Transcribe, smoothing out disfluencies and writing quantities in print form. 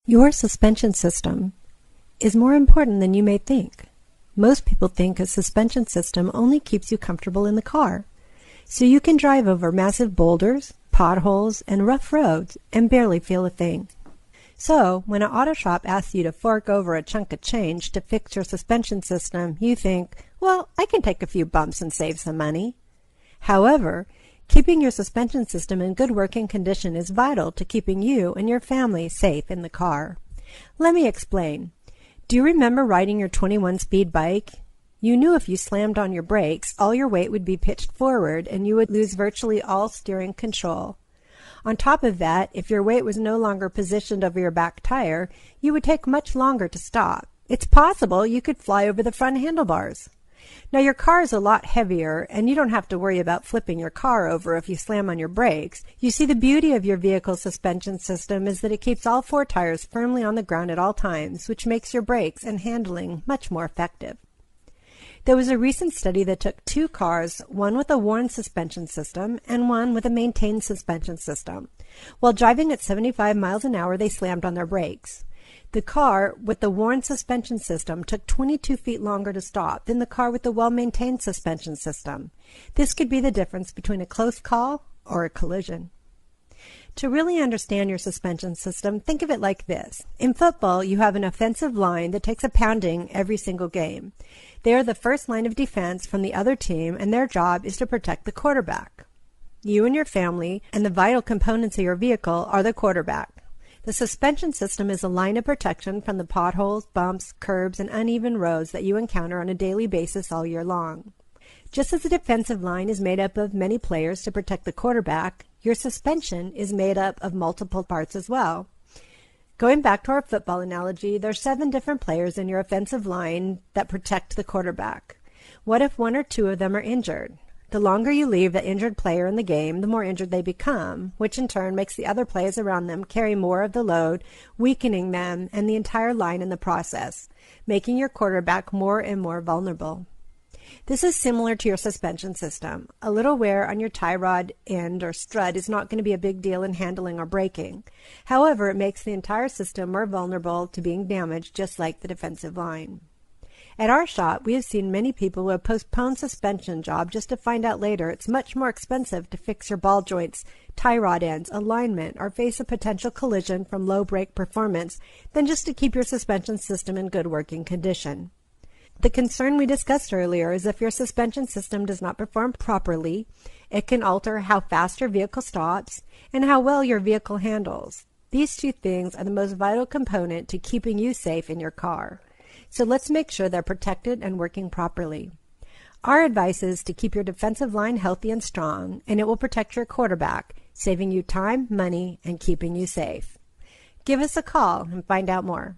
Your suspension system is more important than you may think. Most people think a suspension system only keeps you comfortable in the car, so you can drive over massive boulders, potholes, and rough roads and barely feel a thing. So, when an auto shop asks you to fork over a chunk of change to fix your suspension system, you think, well, I can take a few bumps and save some money. However, keeping your suspension system in good working condition is vital to keeping you and your family safe in the car. Let me explain. Do you remember riding your 21-speed bike? You knew if you slammed on your brakes, all your weight would be pitched forward and you would lose virtually all steering control. On top of that, if your weight was no longer positioned over your back tire, you would take much longer to stop. It's possible you could fly over the front handlebars. Now your car is a lot heavier and you don't have to worry about flipping your car over if you slam on your brakes. You see, the beauty of your vehicle's suspension system is that it keeps all four tires firmly on the ground at all times, which makes your brakes and handling much more effective. There was a recent study that took two cars, one with a worn suspension system and one with a maintained suspension system. While driving at 75 miles an hour, they slammed on their brakes. The car with the worn suspension system took 22 feet longer to stop than the car with the well-maintained suspension system. This could be the difference between a close call or a collision. To really understand your suspension system, think of it like this. In football, you have an offensive line that takes a pounding every single game. They are the first line of defense from the other team, and their job is to protect the quarterback. You and your family and the vital components of your vehicle are the quarterback. The suspension system is a line of protection from the potholes, bumps, curbs, and uneven roads that you encounter on a daily basis all year long. Just as the defensive line is made up of many players to protect the quarterback, your suspension is made up of multiple parts as well. Going back to our football analogy, there are 7 different players in your offensive line that protect the quarterback. What if 1 or 2 of them are injured? The longer you leave the injured player in the game, the more injured they become, which in turn makes the other players around them carry more of the load, weakening them and the entire line in the process, making your quarterback more and more vulnerable. This is similar to your suspension system. A little wear on your tie rod end or strut is not going to be a big deal in handling or braking. However, it makes the entire system more vulnerable to being damaged, just like the defensive line. At our shop, we have seen many people who have postponed suspension job just to find out later it's much more expensive to fix your ball joints, tie rod ends, alignment, or face a potential collision from low brake performance than just to keep your suspension system in good working condition. The concern we discussed earlier is if your suspension system does not perform properly, it can alter how fast your vehicle stops and how well your vehicle handles. These 2 things are the most vital component to keeping you safe in your car. So let's make sure they're protected and working properly. Our advice is to keep your defensive line healthy and strong, and it will protect your quarterback, saving you time, money, and keeping you safe. Give us a call and find out more.